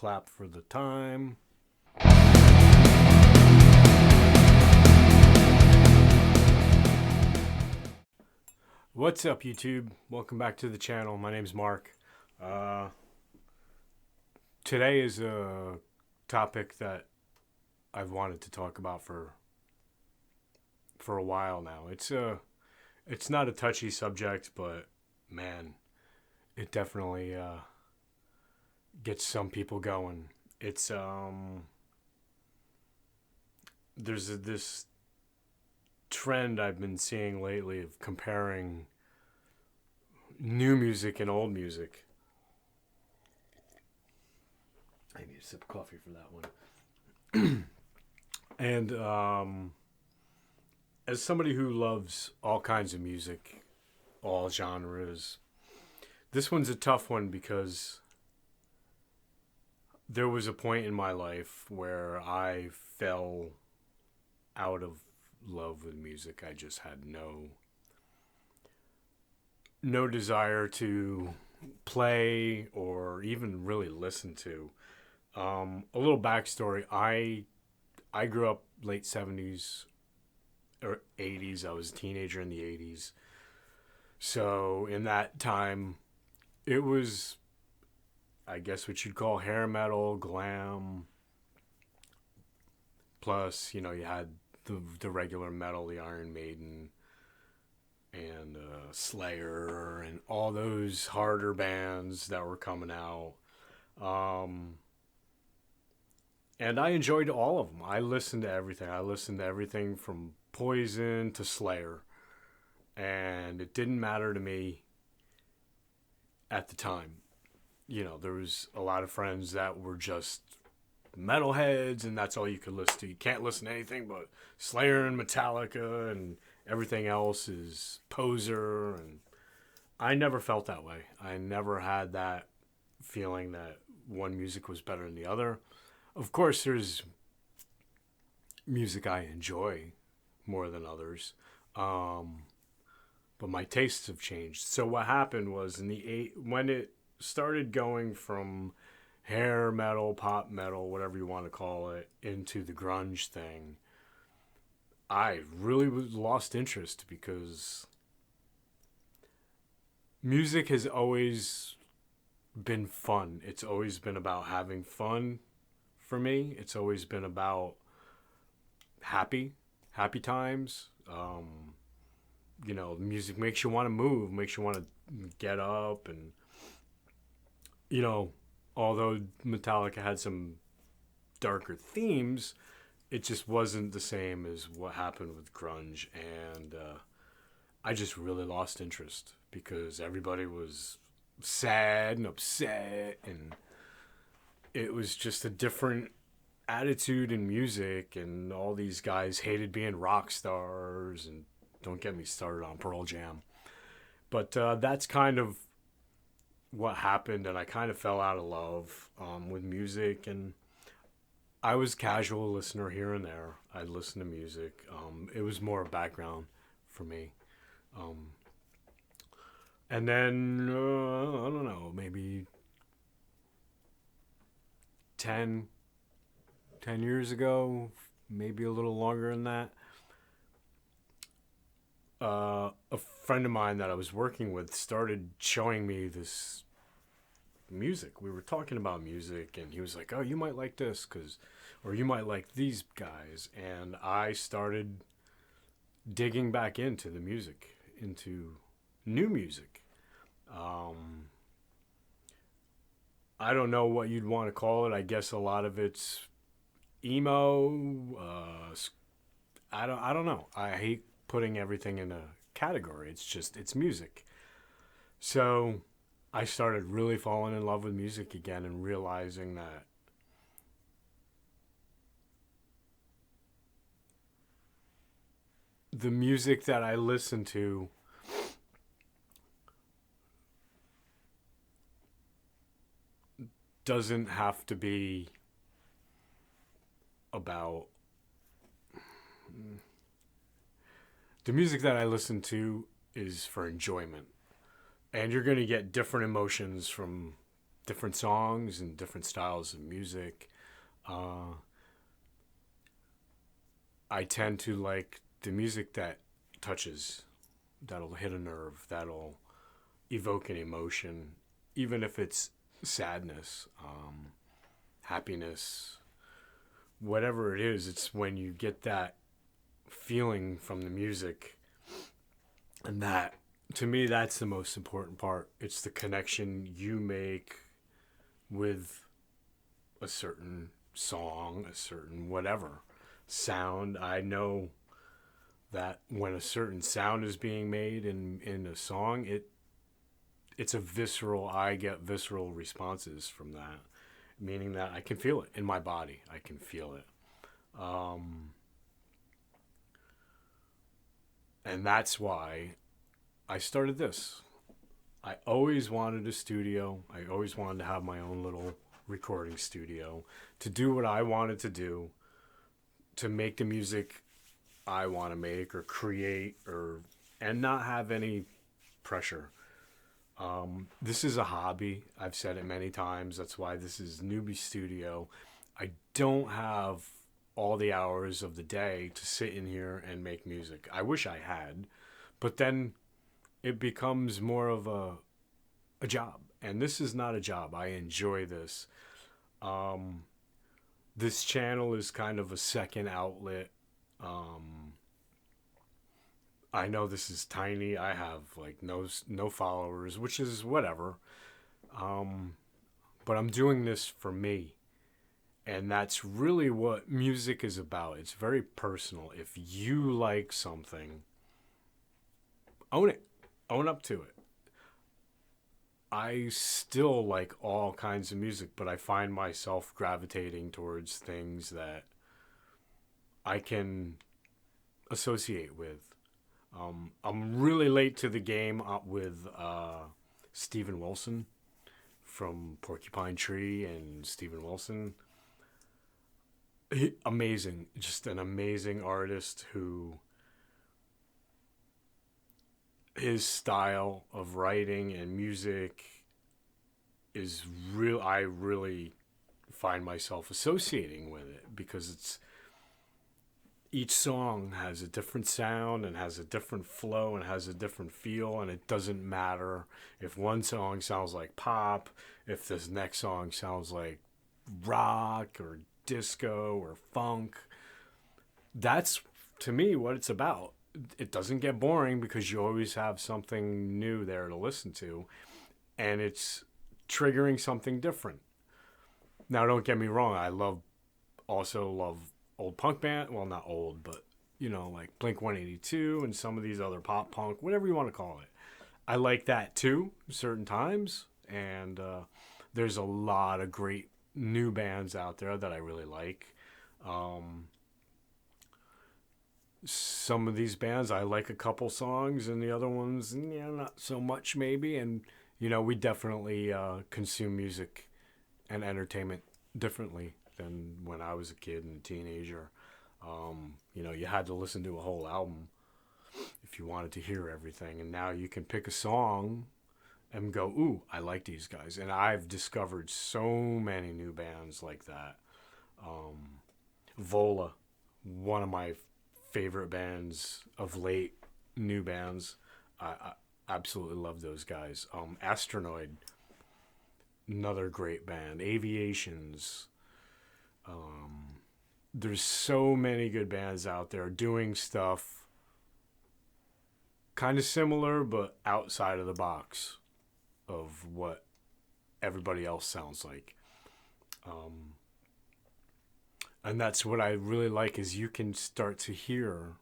clap for the time. What's up, YouTube? Welcome back to the channel. My name's Mark. Today is a topic that I've wanted to talk about for a while now. It's not a touchy subject, but man, it definitely gets some people going. It's there's this trend I've been seeing lately of comparing new music and old music. I need a sip of coffee for that one. And as somebody who loves all kinds of music, all genres, this one's a tough one because there was a point in my life where I fell out of love with music. I just had no desire to play or even really listen to. A little backstory. I grew up late 70s or 80s. I was a teenager in the 80s. So in that time, it was, I guess, what you'd call hair metal, glam. Plus, you had the regular metal, the Iron Maiden and Slayer and all those harder bands that were coming out. And I enjoyed all of them. I listened to everything. I listened to everything from Poison to Slayer. And it didn't matter to me at the time. There was a lot of friends that were just metalheads, and that's all you could listen to. You can't listen to anything but Slayer and Metallica, and everything else is poser. And I never felt that way. I never had that feeling that one music was better than the other. Of course, there's music I enjoy more than others, but my tastes have changed. So what happened was when it started going from hair metal, pop metal, whatever you want to call it, into the grunge thing, I really lost interest because music has always been fun. It's always been about having fun for me. It's always been about happy times. Music makes you want to move, makes you want to get up, and although Metallica had some darker themes, it just wasn't the same as what happened with grunge. And I just really lost interest because everybody was sad and upset, and it was just a different attitude in music, and all these guys hated being rock stars, and don't get me started on Pearl Jam. But that's kind of what happened, and I kind of fell out of love with music, and I was a casual listener here and there. I'd listen to music. It was more background for me. And then, I don't know, maybe 10 years ago, maybe a little longer than that, a friend of mine that I was working with started showing me this music. We were talking about music, and he was like, "Oh, you might like this, or you might like these guys." And I started digging back into the music, into new music. I don't know what you'd want to call it. I guess a lot of it's emo. I don't know. I hate putting everything in a category. It's music. So I started really falling in love with music again, and realizing that the music that I listen to doesn't have to be about the music that I listen to is for enjoyment. And you're going to get different emotions from different songs and different styles of music. Uh, I tend to like the music that touches, that'll hit a nerve, that'll evoke an emotion, even if it's sadness, happiness, whatever it is. It's when you get that feeling from the music, and that, to me, that's the most important part. It's the connection you make with a certain song, a certain whatever sound. I know that when a certain sound is being made in a song, it's a visceral, I get visceral responses from that, meaning that I can feel it in my body. I can feel it. And that's why I started this. I always wanted a studio. I always wanted to have my own little recording studio to do what I wanted to do, to make the music I want to make or create, and not have any pressure. This is a hobby. I've said it many times. That's why this is Newbie Studio. I don't have all the hours of the day to sit in here and make music. I wish I had, but then it becomes more of a job. And this is not a job. I enjoy this. This channel is kind of a second outlet. I know this is tiny. I have like no followers, which is whatever. But I'm doing this for me. And that's really what music is about. It's very personal. If you like something, own it. Own up to it. I still like all kinds of music, but I find myself gravitating towards things that I can associate with. I'm really late to the game with Steven Wilson from Porcupine Tree and Steven Wilson. Amazing, just an amazing artist who, his style of writing and music is real. I really find myself associating with it because it's, each song has a different sound and has a different flow and has a different feel, and it doesn't matter if one song sounds like pop, if this next song sounds like rock or disco or funk. That's, to me, what it's about. It doesn't get boring because you always have something new there to listen to, and it's triggering something different. Now, don't get me wrong, I also love old punk band. Well, not old, but like Blink-182 and some of these other pop punk, whatever you want to call it. I like that too, certain times, and there's a lot of great new bands out there that I really like. Some of these bands, I like a couple songs, and the other ones, not so much maybe. And, we definitely consume music and entertainment differently than when I was a kid and a teenager. You had to listen to a whole album if you wanted to hear everything. And now you can pick a song and go, ooh, I like these guys. And I've discovered so many new bands like that. Vola, one of my favorite bands of late, new bands. I absolutely love those guys. Astronoid, another great band. Aviations. There's so many good bands out there doing stuff kind of similar but outside of the box of what everybody else sounds like. And that's what I really like, is you can start to hear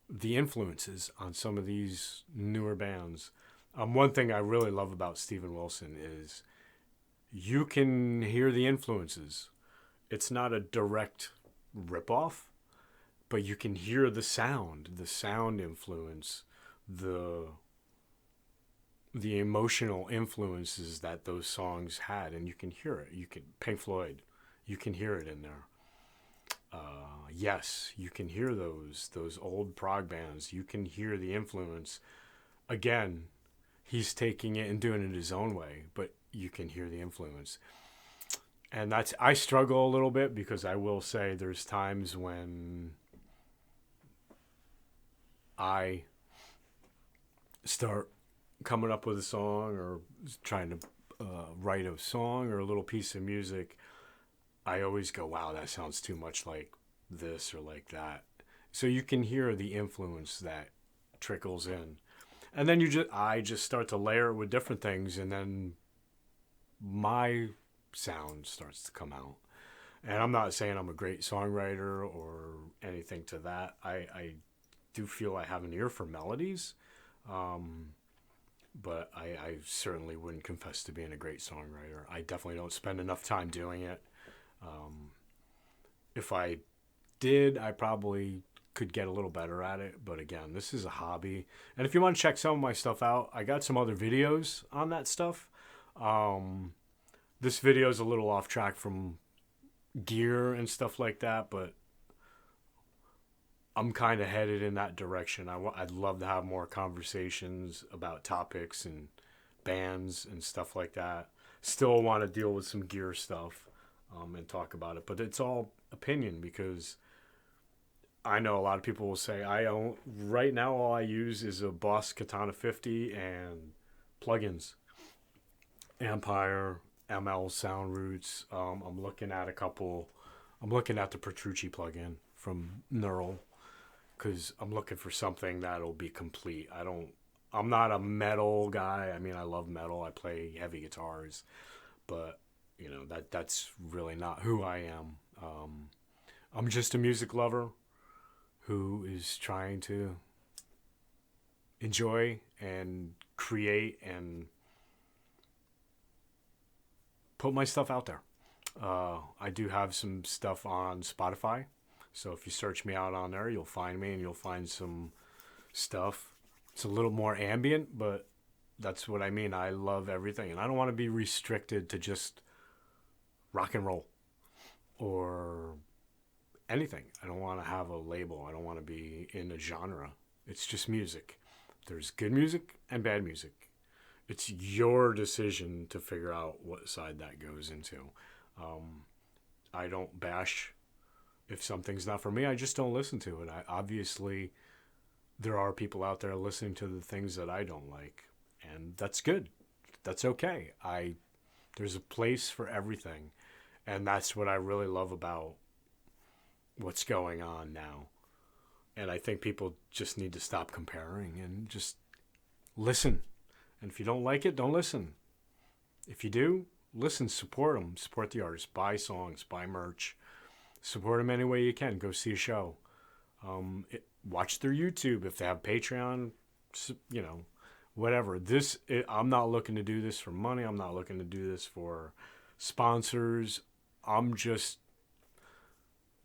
the influences on some of these newer bands. One thing I really love about Steven Wilson is you can hear the influences. It's not a direct ripoff, but you can hear the sound influence, the emotional influences that those songs had, and you can hear it. Pink Floyd, you can hear it in there. Yes, you can hear those old prog bands. You can hear the influence. Again, he's taking it and doing it his own way, but you can hear the influence. And I struggle a little bit because I will say there's times when I start coming up with a song or trying to write a song or a little piece of music. I always go, wow, that sounds too much like this or like that. So you can hear the influence that trickles in. And then I just start to layer it with different things, and then my sound starts to come out. And I'm not saying I'm a great songwriter or anything to that. I do feel I have an ear for melodies, but I certainly wouldn't confess to being a great songwriter. I definitely don't spend enough time doing it. If I did, I probably could get a little better at it. But again, this is a hobby. And if you want to check some of my stuff out, I got some other videos on that stuff. This video is a little off track from gear and stuff like that, but I'm kind of headed in that direction. I'd love to have more conversations about topics and bands and stuff like that. Still want to deal with some gear stuff and talk about it, but it's all opinion, because I know a lot of people will say right now all I use is a Boss Katana 50 and plugins, Ampire, ML Sound Roots. I'm looking at the Petrucci plugin from Neural, because I'm looking for something that'll be complete. I'm not a metal guy. I mean, I love metal. I play heavy guitars, but that's really not who I am. I'm just a music lover who is trying to enjoy and create and put my stuff out there. I do have some stuff on Spotify, so if you search me out on there, you'll find me and you'll find some stuff. It's a little more ambient, but that's what I mean. I love everything, and I don't want to be restricted to just rock and roll or anything. I don't want to have a label. I don't want to be in a genre. It's just music. There's good music and bad music. It's your decision to figure out what side that goes into. I don't bash if something's not for me. I just don't listen to it. Obviously, there are people out there listening to the things that I don't like, and that's good. That's okay. There's a place for everything, and that's what I really love about what's going on now. And I think people just need to stop comparing and just listen. And if you don't like it, don't listen. If you do, listen, support them, support the artists, buy songs, buy merch, support them any way you can. Go see a show. Watch their YouTube if they have Patreon, whatever. I'm not looking to do this for money. I'm not looking to do this for sponsors. I'm just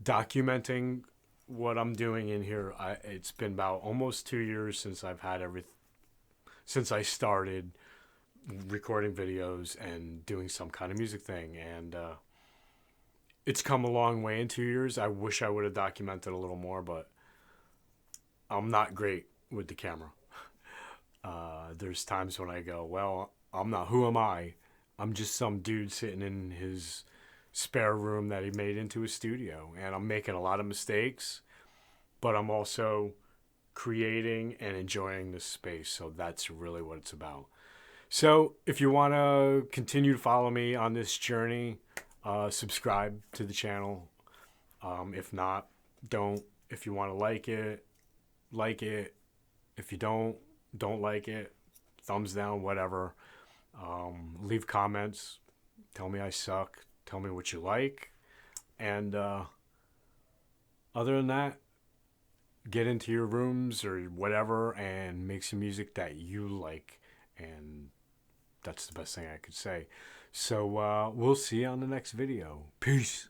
documenting what I'm doing in here. It's been about almost 2 years since I've had since I started recording videos and doing some kind of music thing, and it's come a long way in 2 years. I wish I would have documented a little more, but I'm not great with the camera. There's times when I go, well, who am I? I'm just some dude sitting in his spare room that he made into a studio, and I'm making a lot of mistakes, but I'm also creating and enjoying this space. So that's really what it's about. So if you want to continue to follow me on this journey, subscribe to the channel. If not, don't. If you want to like it, like it. If you don't like it, thumbs down, whatever. Leave comments. Tell me I suck. Tell me what you like. And other than that, get into your rooms or whatever and make some music that you like. And that's the best thing I could say. So we'll see you on the next video. Peace.